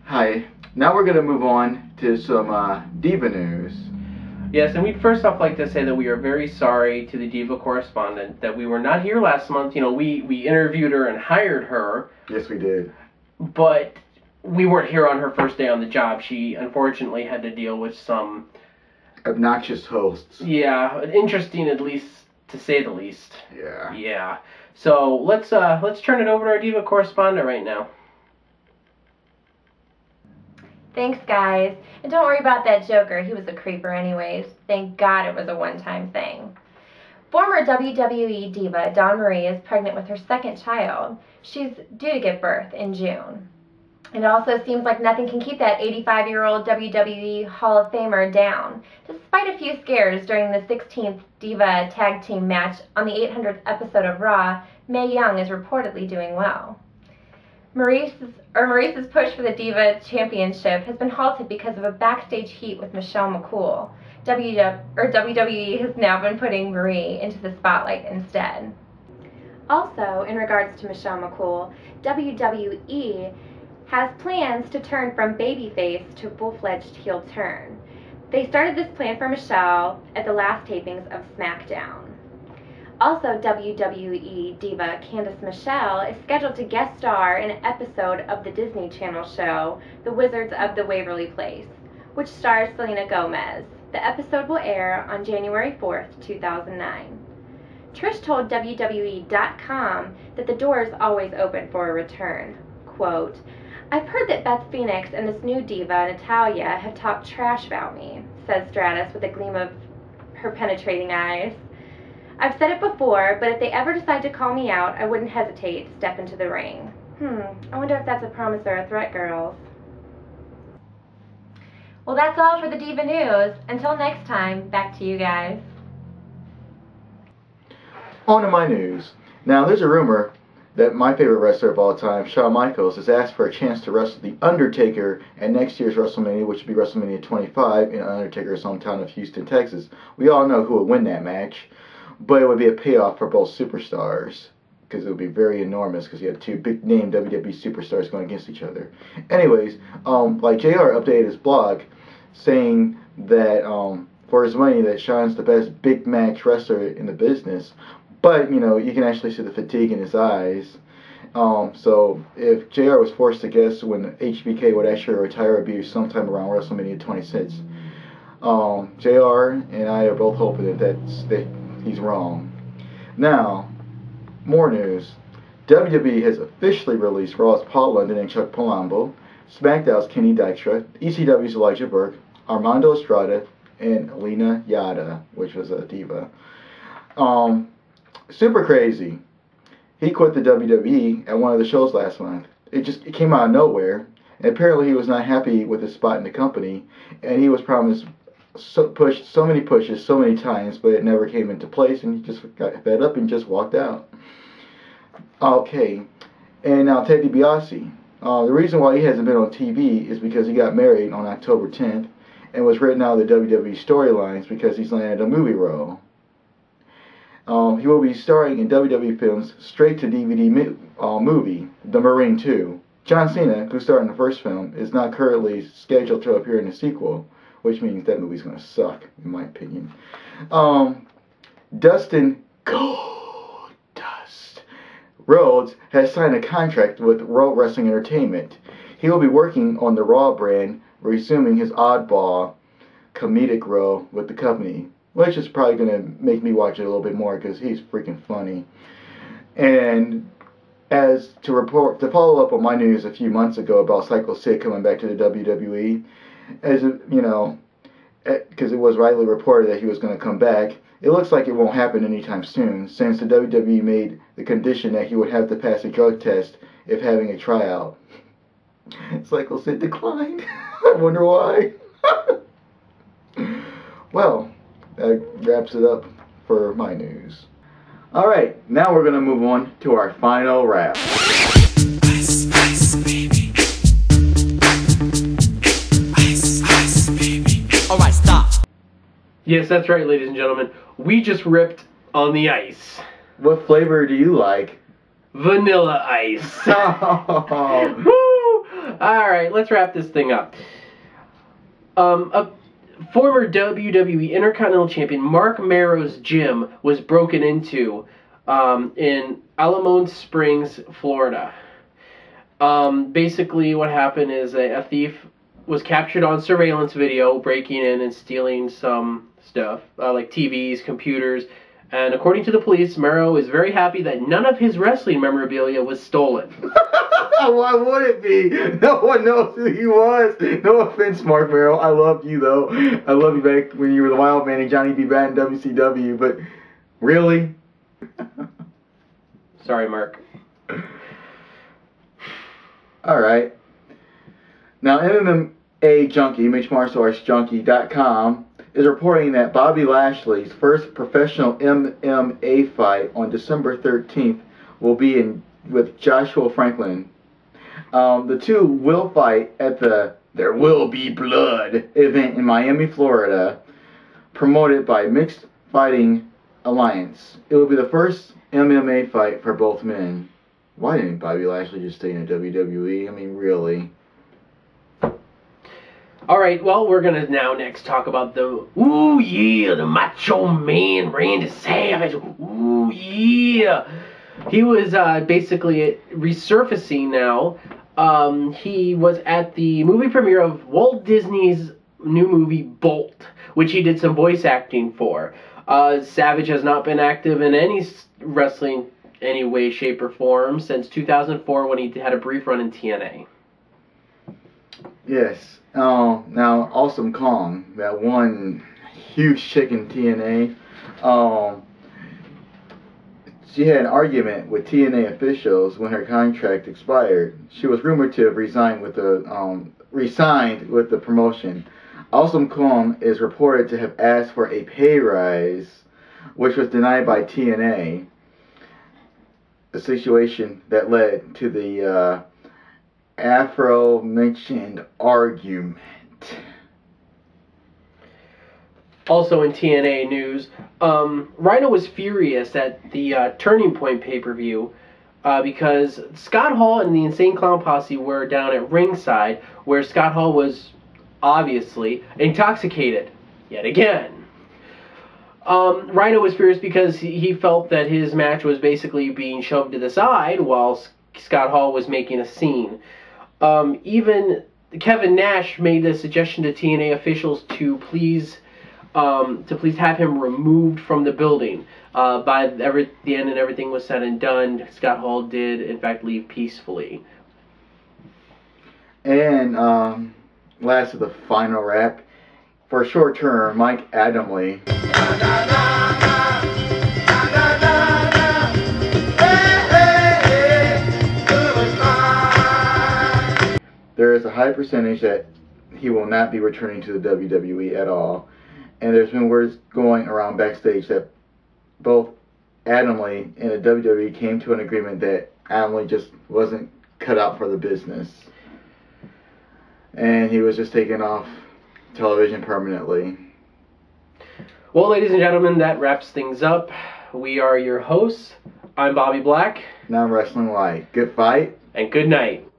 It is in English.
Hi. Now we're going to move on to some diva news. Yes, and we'd first off like to say that we are very sorry to the diva correspondent that we were not here last month. You know, we interviewed her and hired her. Yes, we did. But we weren't here on her first day on the job. She unfortunately had to deal with some obnoxious hosts. Yeah, interesting at least to say the least. Yeah. Yeah. So let's turn it over to our diva correspondent right now. Thanks, guys. And don't worry about that Joker. He was a creeper anyways. Thank God it was a one-time thing. Former WWE diva Dawn Marie is pregnant with her second child. She's due to give birth in June. It also seems like nothing can keep that 85-year-old WWE Hall of Famer down. Despite a few scares during the 16th Diva Tag Team match on the 800th episode of Raw, Mae Young is reportedly doing well. Maurice's push for the Diva Championship has been halted because of a backstage heat with Michelle McCool. WWE has now been putting Marie into the spotlight instead. Also, in regards to Michelle McCool, WWE has plans to turn from babyface to full-fledged heel turn. They started this plan for Michelle at the last tapings of SmackDown. Also, WWE diva Candice Michelle is scheduled to guest star in an episode of the Disney Channel show The Wizards of the Waverly Place, which stars Selena Gomez. The episode will air on January 4th, 2009. Trish told WWE.com that the door is always open for a return. Quote, "I've heard that Beth Phoenix and this new diva, Natalya, have talked trash about me," says Stratus with a gleam of her penetrating eyes. "I've said it before, but if they ever decide to call me out, I wouldn't hesitate to step into the ring." I wonder if that's a promise or a threat, girls. Well, that's all for the Diva News. Until next time, back to you guys. On to my news. Now, there's a rumor that my favorite wrestler of all time, Shawn Michaels, has asked for a chance to wrestle The Undertaker at next year's WrestleMania, which would be WrestleMania 25 in Undertaker's hometown of Houston, Texas. We all know who would win that match, but it would be a payoff for both superstars, because it would be very enormous, because you had two big-name WWE superstars going against each other. Anyways, like JR updated his blog, saying that for his money that Shawn's the best big match wrestler in the business. But, you know, you can actually see the fatigue in his eyes. So if JR was forced to guess when HBK would actually retire, it would be sometime around WrestleMania 26. JR and I are both hoping that he's wrong. Now, more news. WWE has officially released Raw's Paul London and Chuck Palumbo, SmackDown's Kenny Dykstra, ECW's Elijah Burke, Armando Estrada, and Lena Yada, which was a diva. Super crazy. He quit the WWE at one of the shows last month. It came out of nowhere, and apparently he was not happy with his spot in the company, and he was promised so many pushes so many times, but it never came into place, and he just got fed up and just walked out. Okay, and now Ted DiBiase. The reason why he hasn't been on TV is because he got married on October 10th and was written out of the WWE storylines because he's landed a movie role. He will be starring in WWE films straight-to-DVD movie, The Marine 2. John Cena, who starred in the first film, is not currently scheduled to appear in the sequel, which means that movie's going to suck, in my opinion. Dustin Goldust Rhodes has signed a contract with World Wrestling Entertainment. He will be working on the Raw brand, resuming his oddball comedic role with the company, which is probably going to make me watch it a little bit more because he's freaking funny. And as to follow up on my news a few months ago about Psycho Sid coming back to the WWE, as you know, because it was rightly reported that he was going to come back, it looks like it won't happen anytime soon, since the WWE made the condition that he would have to pass a drug test if having a tryout. Psycho Sid declined. I wonder why. Well, that wraps it up for my news. Alright, now we're going to move on to our final wrap. Ice, ice, baby. Ice, ice, baby. Alright, stop. Yes, that's right, ladies and gentlemen. We just ripped on the ice. What flavor do you like? Vanilla ice. Oh. Woo! All right, let's wrap this thing up. A former WWE Intercontinental Champion Mark Merrow's gym was broken into in Alamo Springs, Florida. Basically, what happened is a thief was captured on surveillance video breaking in and stealing some stuff, like TVs, computers, and according to the police, Merrow is very happy that none of his wrestling memorabilia was stolen. Why would it be? No one knows who he was. No offense, Mark Merrill. I love you, though. I love you back when you were the Wild Man and Johnny B. Bad in WCW, but really? Sorry, Mark. All right. Now, MMA Junkie, MixedMartialArtsJunkie.com, is reporting that Bobby Lashley's first professional MMA fight on December 13th will be with Joshua Franklin. The two will fight at the There Will Be Blood event in Miami, Florida, promoted by Mixed Fighting Alliance. It will be the first MMA fight for both men. Why didn't Bobby Lashley just stay in the WWE? I mean, really? Alright, well, we're gonna now next talk about the Macho Man Randy Savage. Ooh, yeah. He was basically resurfacing now. He was at the movie premiere of Walt Disney's new movie, Bolt, which he did some voice acting for. Savage has not been active in any wrestling any way, shape, or form since 2004 when he had a brief run in TNA. Yes. Now, Awesome Kong, that one huge chick in TNA, she had an argument with TNA officials when her contract expired. She was rumored to have resigned with the promotion. Awesome Kong is reported to have asked for a pay rise, which was denied by TNA. A situation that led to the aforementioned argument. Also in TNA news, Rhino was furious at the Turning Point pay-per-view because Scott Hall and the Insane Clown Posse were down at ringside, where Scott Hall was obviously intoxicated yet again. Rhino was furious because he felt that his match was basically being shoved to the side while Scott Hall was making a scene. Even Kevin Nash made the suggestion to TNA officials to please have him removed from the building. By the end and everything was said and done, Scott Hall did, in fact, leave peacefully. And last of the final wrap, for a short term, Mike Adamle. There is a high percentage that he will not be returning to the WWE at all. And there's been words going around backstage that both Adamle and the WWE came to an agreement that Adamle just wasn't cut out for the business. And he was just taken off television permanently. Well, ladies and gentlemen, that wraps things up. We are your hosts. I'm Bobby Black. And I'm Wrestling Light. Good fight. And good night.